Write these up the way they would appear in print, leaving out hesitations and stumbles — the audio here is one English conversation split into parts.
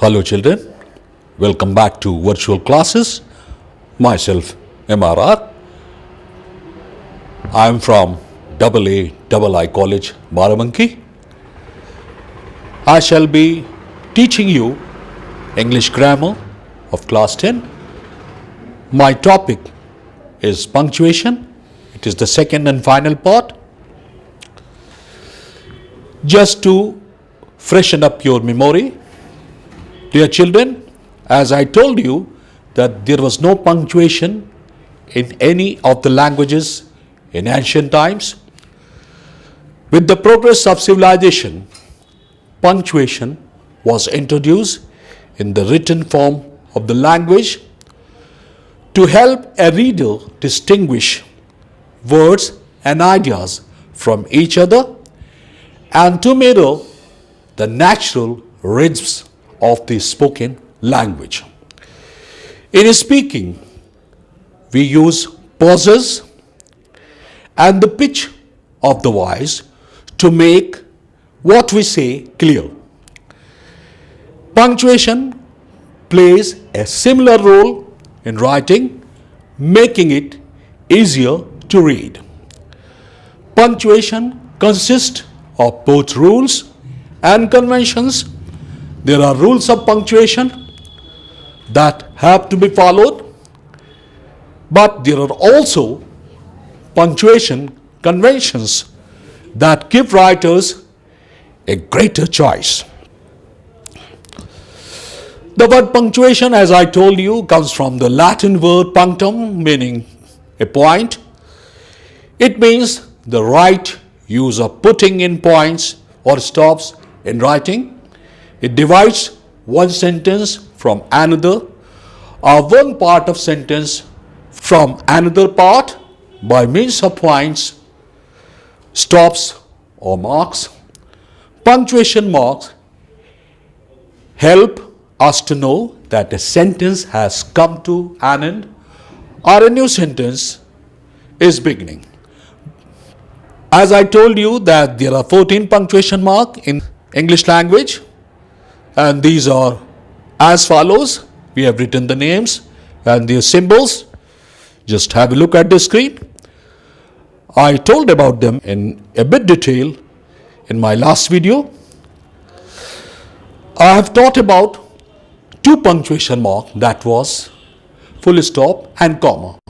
Hello children, welcome back to virtual classes. Myself MRR. I am from AA College, Barabanki. I shall be teaching you English grammar of class 10. My topic is punctuation. It is the second and final part. Just to freshen up your memory, dear children, as I told you that there was no punctuation in any of the languages in ancient times. With the progress of civilization, punctuation was introduced in the written form of the language to help a reader distinguish words and ideas from each other and to mirror the natural rhythms of the spoken language. In speaking, we use pauses and the pitch of the voice to make what we say clear. Punctuation plays a similar role in writing, making it easier to read. Punctuation consists of both rules and conventions. There are rules of punctuation that have to be followed, but there are also punctuation conventions that give writers a greater choice. The word punctuation, as I told you, comes from the Latin word punctum, meaning a point. It means the right use of putting in points or stops in writing. It divides one sentence from another or one part of sentence from another part by means of points, stops or marks. Punctuation marks help us to know that a sentence has come to an end or a new sentence is beginning. As I told you that there are 14 punctuation marks in English language, and these are as follows. We have written the names and their symbols. Just have a look at the screen. I told about them in a bit detail in my last video. I have taught about two punctuation marks, that was full stop and comma.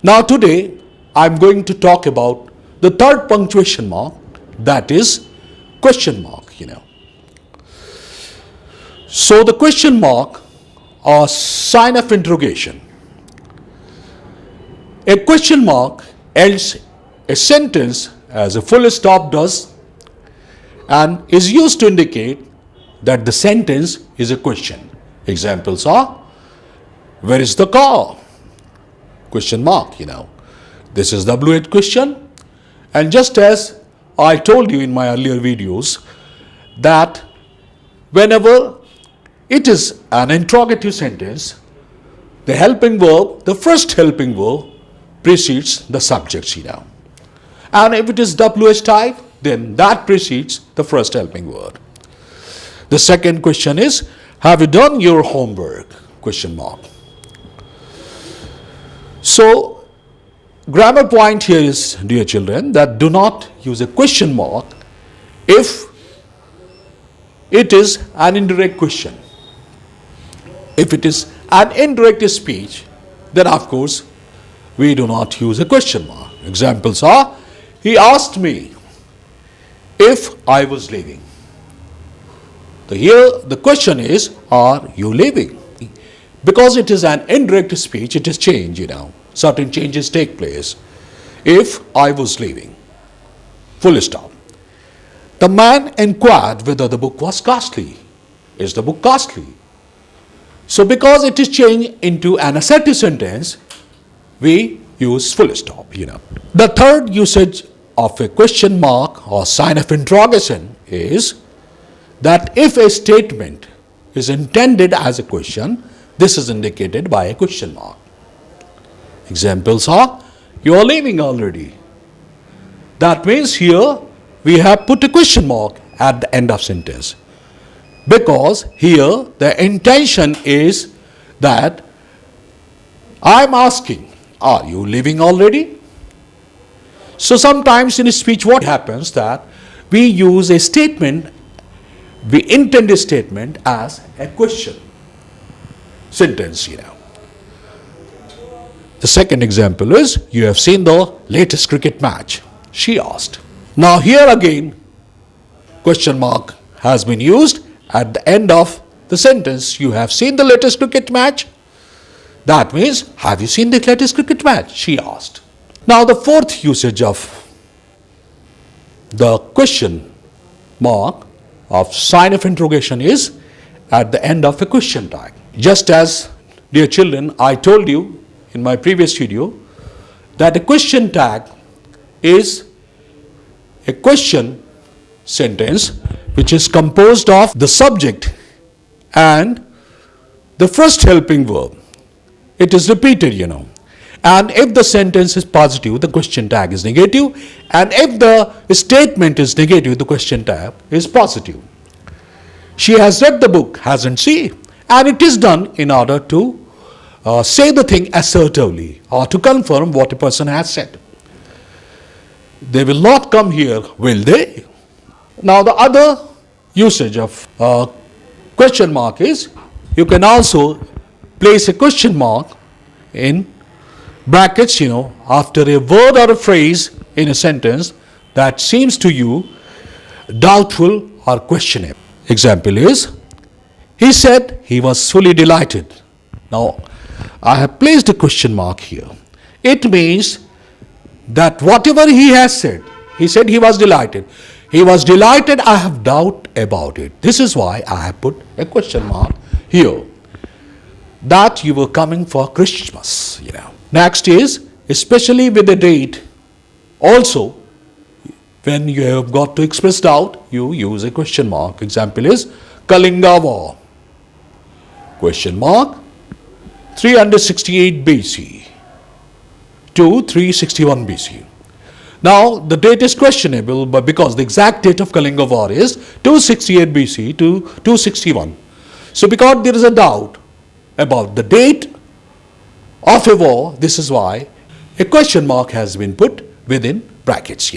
Now today I am going to talk about the third punctuation mark, that is question mark. So the question mark or sign of interrogation. A question mark ends a sentence as a full stop does and is used to indicate that the sentence is a question. Examples are, where is the car? Question mark, This is the WH question. And just as I told you in my earlier videos that whenever it is an interrogative sentence, the helping verb, the first helping verb precedes the subject, And if it is WH type, then that precedes the first helping word. The second question is, have you done your homework? Question mark. So, grammar point here is, dear children, that do not use a question mark if it is an indirect question. If it is an indirect speech, then of course we do not use a question mark. Examples are, he asked me if I was leaving. So here the question is, are you leaving? Because it is an indirect speech, it is change, Certain changes take place. If I was leaving. Full stop. The man inquired whether the book was costly. Is the book costly? So because it is changed into an assertive sentence, we use full stop, The third usage of a question mark or sign of interrogation is that if a statement is intended as a question, this is indicated by a question mark. Examples are, you are leaving already. That means here we have put a question mark at the end of sentence. because here the intention is that I'm asking, are you living already? So sometimes in speech what happens that we use a statement, we intend a statement as a question sentence, The second example is, you have seen the latest cricket match? She asked. Now here again, question mark has been used at the end of the sentence. You have seen the latest cricket match? That means, have you seen the latest cricket match? She asked. Now the fourth usage of the question mark of sign of interrogation is at the end of a question tag. Just as, dear children, I told you in my previous video that a question tag is a question sentence which is composed of the subject and the first helping verb. It is repeated, And if the sentence is positive, the question tag is negative. And if the statement is negative, the question tag is positive. She has read the book, hasn't she? And it is done in order to say the thing assertively or to confirm what a person has said. They will not come here, will they? Now the other usage of question mark is, you can also place a question mark in brackets, after a word or a phrase in a sentence that seems to you doubtful or questionable. Example is, he said he was fully delighted. Now, I have placed a question mark here. It means that whatever he has said, he said he was delighted. He was delighted, I have doubt about it. This is why I have put a question mark here. That you were coming for Christmas, Next is, especially with the date, also, when you have got to express doubt, you use a question mark. Example is, Kalinga War. Question mark, 368 BC to 361 BC. Now, the date is questionable, but because the exact date of Kalinga War is 268 BC to 261. So, because there is a doubt about the date of a war, this is why a question mark has been put within brackets,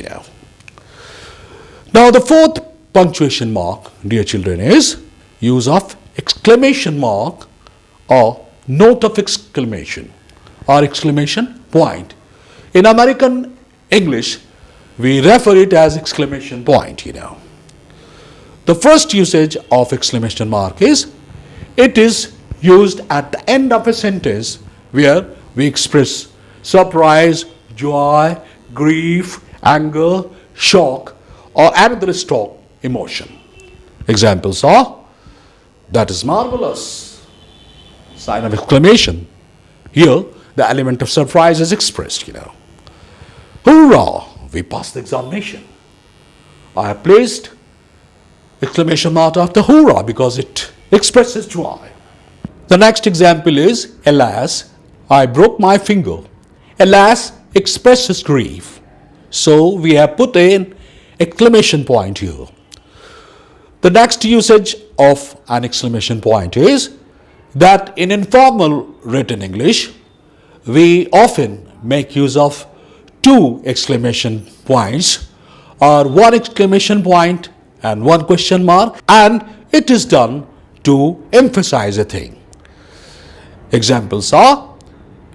Now, the fourth punctuation mark, dear children, is use of exclamation mark or note of exclamation or exclamation point. In American English, we refer it as exclamation point, The first usage of exclamation mark is, it is used at the end of a sentence where we express surprise, joy, grief, anger, shock, or another strong emotion. Examples are, that is marvelous, sign of exclamation. Here, the element of surprise is expressed, Hoorah, we passed the examination. I have placed exclamation mark after hoorah because it expresses joy. The next example is, alas, I broke my finger. Alas expresses grief. So we have put an exclamation point here. The next usage of an exclamation point is that in informal written English, we often make use of two exclamation points or one exclamation point and one question mark, and it is done to emphasize a thing. Examples are,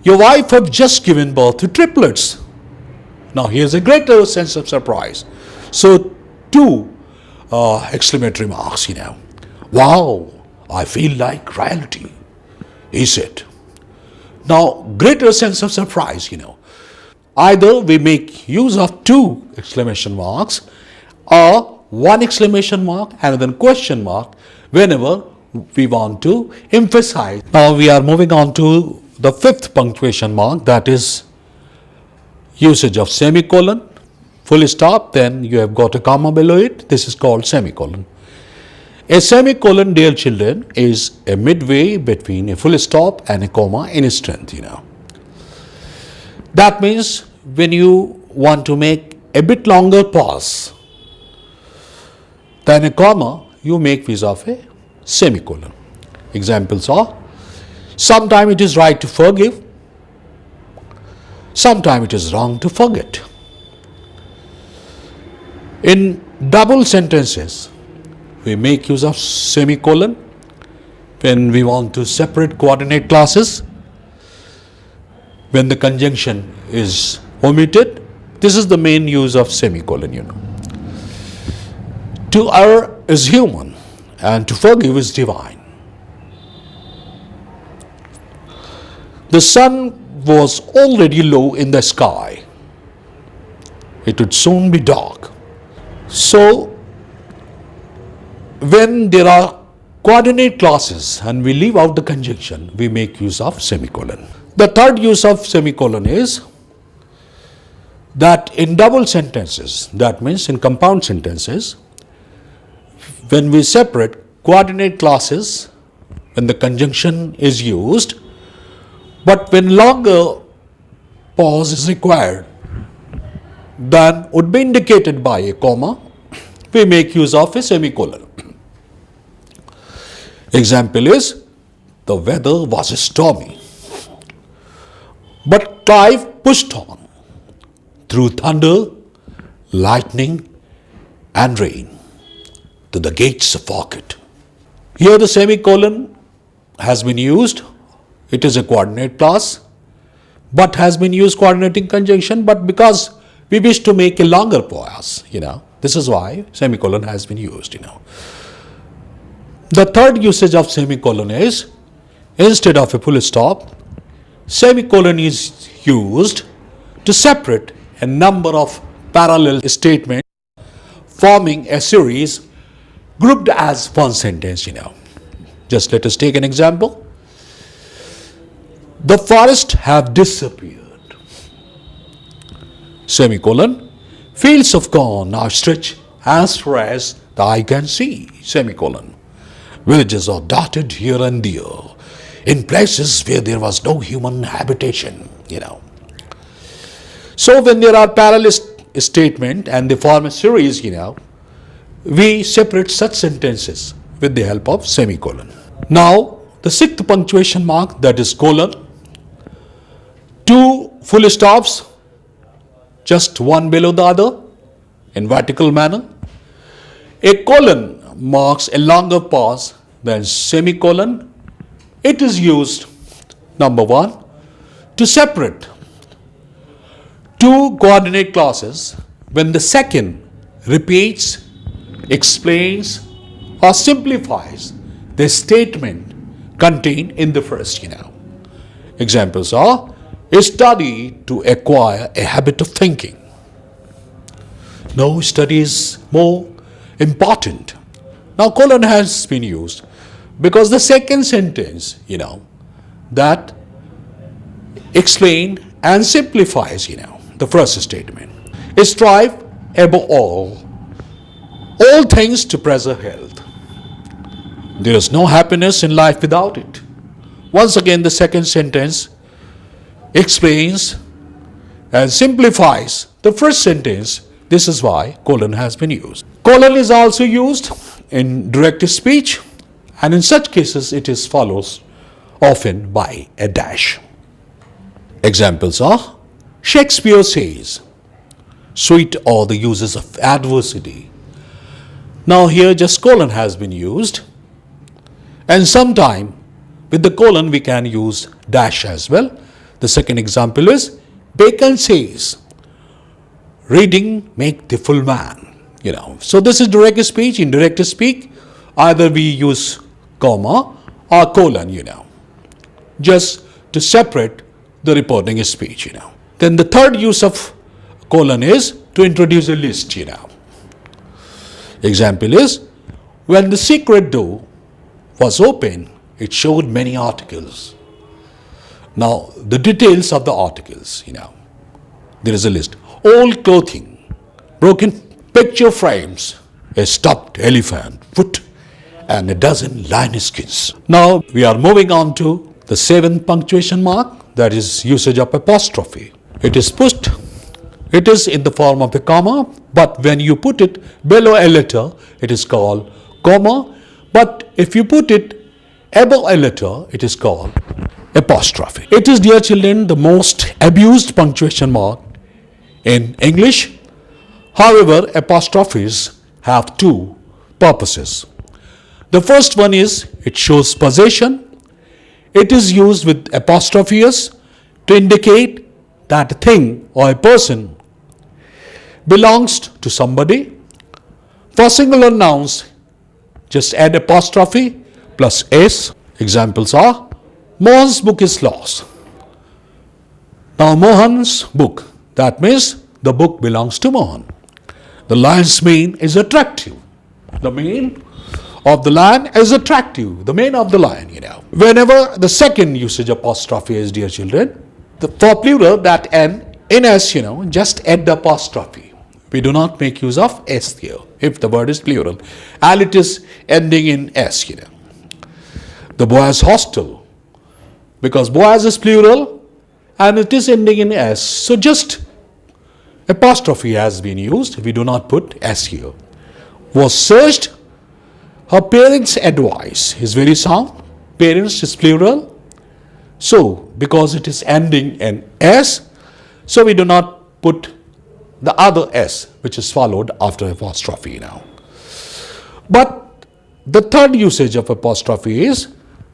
your wife have just given birth to triplets. Now here's a greater sense of surprise. So two exclamatory marks, Wow, I feel like royalty, he said. Now greater sense of surprise, Either we make use of two exclamation marks or one exclamation mark and then question mark whenever we want to emphasize. Now we are moving on to the fifth punctuation mark, that is usage of semicolon, full stop, then you have got a comma below it. This is called semicolon. A semicolon, dear children, is a midway between a full stop and a comma in strength, That means when you want to make a bit longer pause than a comma, you make use of a semicolon. Examples are, sometimes it is right to forgive, sometimes it is wrong to forget. In double sentences, we make use of semicolon when we want to separate coordinate classes, when the conjunction is omitted. This is the main use of semicolon. To err is human and to forgive is divine. The sun was already low in the sky. It would soon be dark. So, when there are coordinate classes and we leave out the conjunction, we make use of semicolon. The third use of semicolon is that in double sentences, that means in compound sentences, when we separate coordinate classes, when the conjunction is used, but when longer pause is required than would be indicated by a comma, we make use of a semicolon. Example is, the weather was stormy, but Clive pushed on through thunder, lightning and rain to the gates of Orchid. Here the semicolon has been used. It is a coordinate class, but has been used coordinating conjunction, but because we wish to make a longer pause, this is why semicolon has been used, The third usage of semicolon is, instead of a full stop, semicolon is used to separate a number of parallel statements forming a series grouped as one sentence, Just let us take an example. The forests have disappeared. Semicolon. Fields of corn are stretched as far as the eye can see. Semicolon. Villages are dotted here and there in places where there was no human habitation, So when there are parallel statements and they form a series, we separate such sentences with the help of semicolon. Now, the sixth punctuation mark, that is colon. Two full stops, just one below the other in vertical manner. A colon marks a longer pause than semicolon. It is used, number one, to separate two coordinate clauses when the second repeats, explains or simplifies the statement contained in the first, Examples are, study to acquire a habit of thinking. No, study is more important. Now, colon has been used because the second sentence, that explain and simplifies, the first statement. Strive above all things to preserve health. There is no happiness in life without it. Once again, the second sentence explains and simplifies the first sentence. This is why colon has been used. Colon is also used in direct speech, and in such cases it is follows often by a dash. Examples are, Shakespeare says, sweet are the uses of adversity. Now here just colon has been used, and sometime with the colon we can use dash as well. The second example is, Bacon says, reading make the full man. So this is direct speech. In direct speech, either we use comma or colon, just to separate the reporting speech, Then the third use of colon is to introduce a list, Example is, when the secret door was open, it showed many articles. Now, the details of the articles, there is a list. Old clothing, broken picture frames, a stuffed elephant foot, and a dozen lion skins. Now, we are moving on to the seventh punctuation mark, that is usage of apostrophe. It is in the form of a comma, but when you put it below a letter, it is called comma, But if you put it above a letter, it is called apostrophe. It is, dear children, the most abused punctuation mark in English. However, apostrophes have two purposes. The first one is it shows possession. It is used with apostrophes to indicate that a thing or a person belongs to somebody. For singular nouns, just add apostrophe plus s. Examples are Mohan's book is lost. Now Mohan's book, that means the book belongs to Mohan. The lion's mane is attractive. The mane of the lion is attractive. The mane of the lion, Whenever the second usage apostrophe is, dear children, for plural that end in s, just add the apostrophe. We do not make use of s here if the word is plural and it is ending in s, The boys' hostel, because boys is plural and it is ending in s, so just apostrophe has been used. We do not put s here. Was searched. Her parents' advice is very sound. Parents is plural. So, because it is ending in s, so we do not put the other s which is followed after apostrophe now. But the third usage of apostrophe is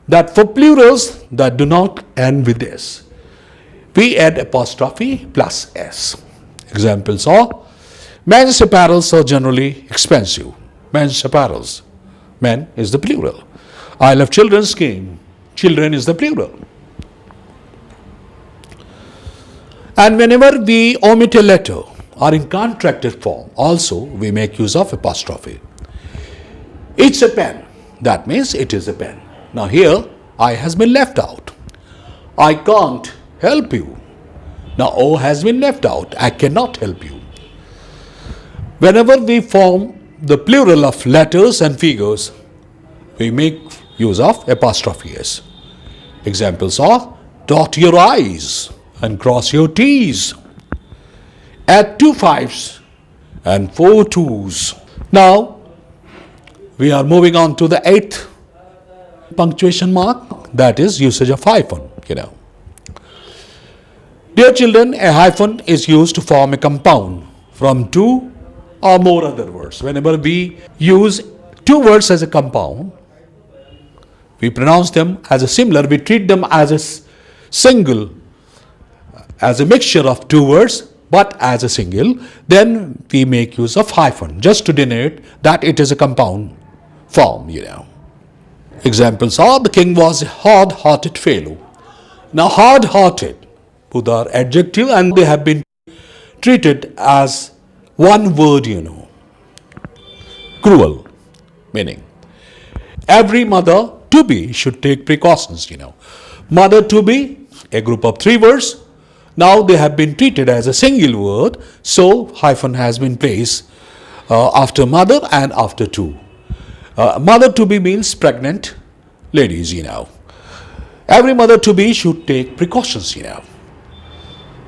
that for plurals that do not end with s, we add apostrophe plus s. Examples are men's apparels are generally expensive. Men's apparels. Men is the plural. I love children's game. Children is the plural. And whenever we omit a letter or in contracted form, also we make use of apostrophe. It's a pen. That means it is a pen. Now here, I has been left out. I can't help you. Now O has been left out. I cannot help you. Whenever we form the plural of letters and figures, we make use of apostrophe s. Examples are dot your i's and cross your t's. Add 2 5s and 4 2s. Now we are moving on to the 8th punctuation mark, that is usage of hyphen. Dear children, a hyphen is used to form a compound from 2 or more other words. Whenever we use 2 words as a compound, we pronounce them as a similar, we treat them as a single, as a mixture of 2 words, but as a single, then we make use of hyphen just to denote that it is a compound form, Examples are the king was a hard-hearted fellow. Now hard-hearted, both are adjective and they have been treated as one word, Cruel, meaning every mother to be should take precautions, Mother to be, a group of 3 words. Now they have been treated as a single word, so hyphen has been placed after mother and after to. Mother to be means pregnant ladies, Every mother to be should take precautions,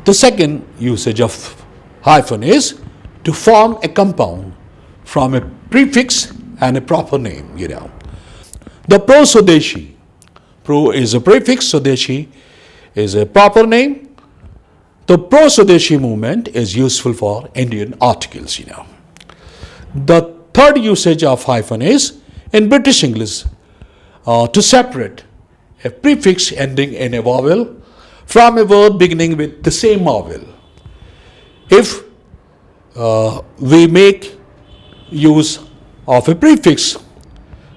The second usage of hyphen is to form a compound from a prefix and a proper name, The pro-Swadeshi. Pro is a prefix, Swadeshi is a proper name. The pro-Swadeshi movement is useful for Indian articles, The third usage of hyphen is in British English to separate a prefix ending in a vowel from a word beginning with the same vowel. If we make use of a prefix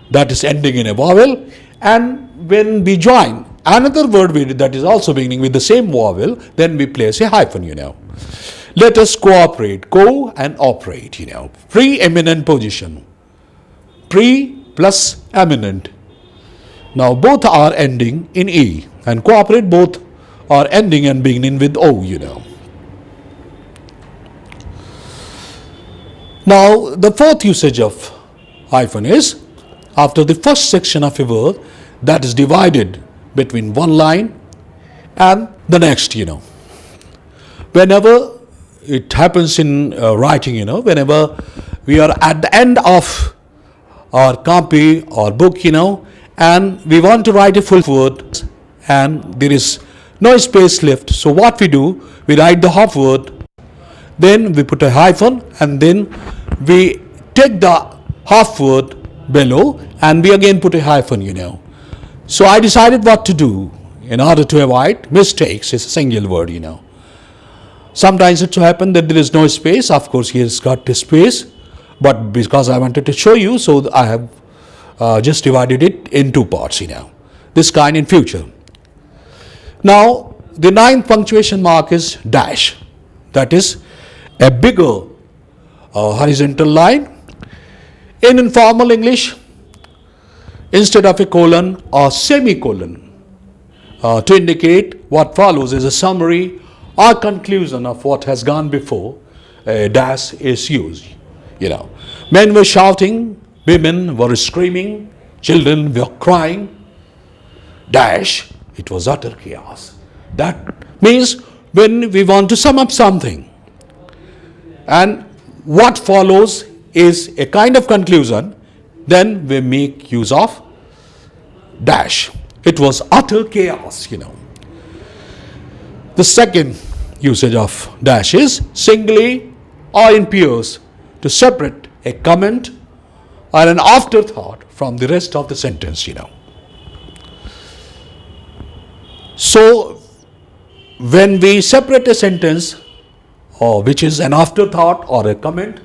that is ending in a vowel, and when we join another word that is also beginning with the same vowel, then we place a hyphen, Let us cooperate, co and operate, Preeminent position. Pre plus eminent. Now both are ending in E, and cooperate both are ending and beginning with O, Now the fourth usage of hyphen is after the first section of a word that is divided between one line and the next, Whenever it happens in writing, whenever we are at the end of or copy or book, and we want to write a full word and there is no space left. So what we do, we write the half word, then we put a hyphen, and then we take the half word below and we again put a hyphen. So I decided what to do in order to avoid mistakes. It's a single word. Sometimes it so happens that there is no space. Of course, he has got the space, but because I wanted to show you, so I have just divided it in two parts. This kind in future. Now, the ninth punctuation mark is dash. That is a bigger horizontal line. In informal English, instead of a colon or semicolon, to indicate what follows is a summary or conclusion of what has gone before, a dash is used. Men were shouting, women were screaming, children were crying. Dash, it was utter chaos. That means when we want to sum up something, and what follows is a kind of conclusion, then we make use of dash. It was utter chaos. The second usage of dash is singly or in pairs to separate a comment or an afterthought from the rest of the sentence. So when we separate a sentence, or which is an afterthought or a comment,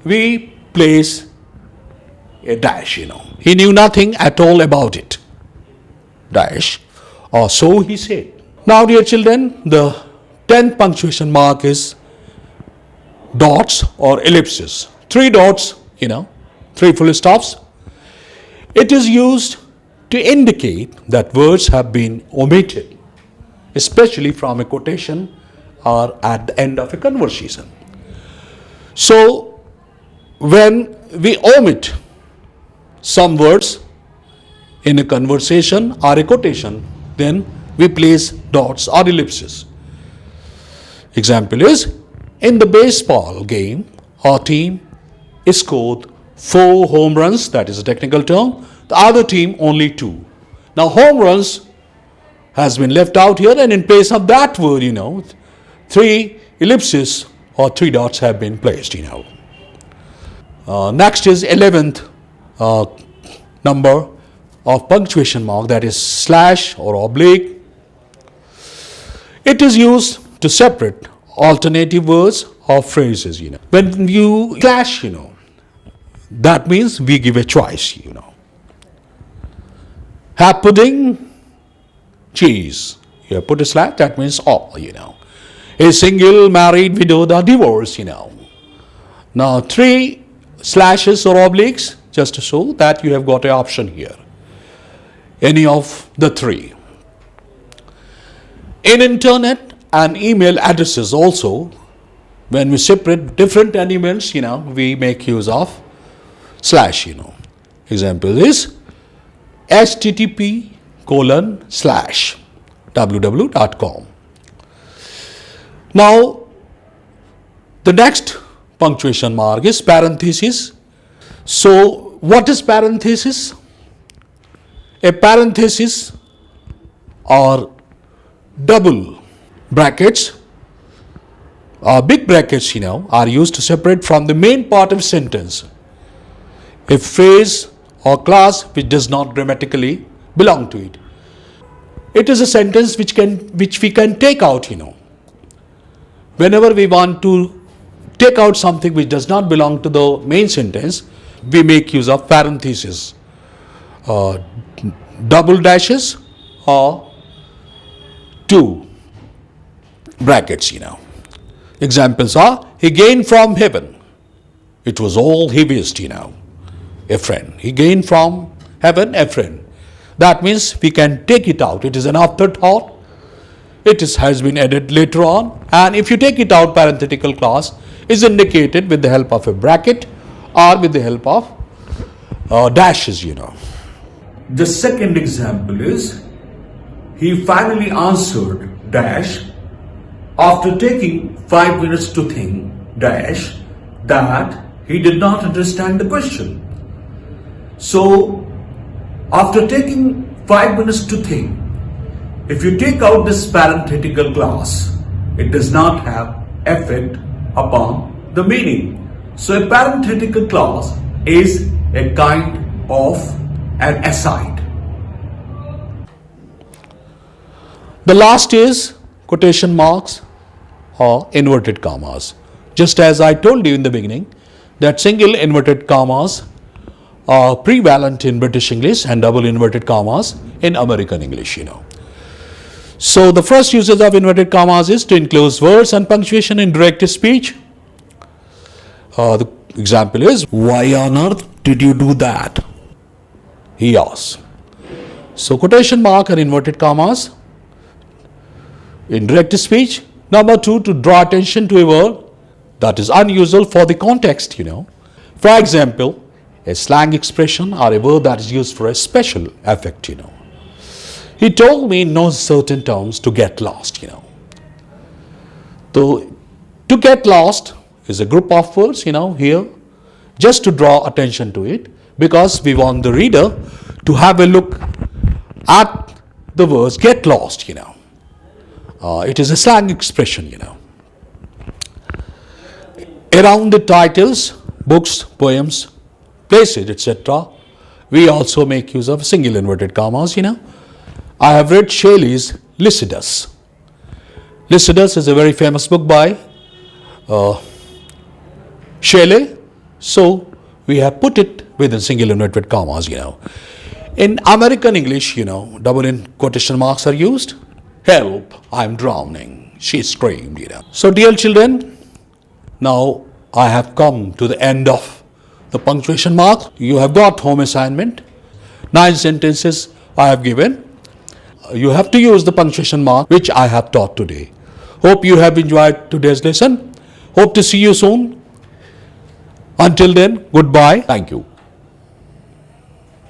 we place a dash. He knew nothing at all about it. Dash, or so he said. Now, dear children, the 10th punctuation mark is dots or ellipses. 3 dots, 3 full stops. It is used to indicate that words have been omitted, especially from a quotation or at the end of a conversation. So, when we omit some words in a conversation or a quotation, then we place dots or ellipses. Example is, in the baseball game, our team scored 4 home runs, that is a technical term, the other team only 2. Now home runs has been left out here, and in place of that word, 3 ellipses or 3 dots have been placed. Next is 11th number of punctuation mark, that is slash or oblique. It is used to separate alternative words or phrases. When you slash, that means we give a choice. Have pudding, cheese. You have put a slash, that means all. A single, married, widowed, or divorced. Now 3 slashes or obliques, just to show that you have got an option here. Any of the 3. In internet and email addresses also, when we separate different elements, we make use of slash. Example is http://www.com. Now, the next punctuation mark is parenthesis. So, what is parenthesis? A parenthesis or double brackets or big brackets, are used to separate from the main part of sentence a phrase or clause which does not grammatically belong to it. It is a sentence which we can take out. Whenever we want to take out something which does not belong to the main sentence, we make use of parenthesis, double dashes or 2 brackets. Examples are, he gained from heaven. It was all he wished, a friend. He gained from heaven a friend. That means we can take it out. It is an afterthought. It has been added later on. And if you take it out, parenthetical clause is indicated with the help of a bracket or with the help of dashes. The second example is, he finally answered dash after taking 5 minutes to think dash that he did not understand the question. So, after taking 5 minutes to think, if you take out this parenthetical clause, it does not have effect upon the meaning. So, a parenthetical clause is a kind of an aside. The last is quotation marks or inverted commas. Just as I told you in the beginning that single inverted commas are prevalent in British English and double inverted commas in American English, So the first usage of inverted commas is to enclose words and punctuation in direct speech. The example is, "Why on earth did you do that?" he asks. So quotation mark and inverted commas in direct speech. Number two, to draw attention to a word that is unusual for the context, For example, a slang expression or a word that is used for a special effect, He told me in no certain terms to get lost, So, to get lost is a group of words, here, just to draw attention to it, because we want the reader to have a look at the words get lost, It is a slang expression, Around the titles, books, poems, places, etc., we also make use of single inverted commas, I have read Shelley's Lycidas. Lycidas is a very famous book by Shelley, so we have put it within single inverted commas, In American English, double in quotation marks are used. "Help, I'm drowning," she screamed, So dear children, now I have come to the end of the punctuation mark. You have got home assignment. 9 sentences I have given. You have to use the punctuation mark which I have taught today. Hope you have enjoyed today's lesson. Hope to see you soon. Until then, goodbye. Thank you.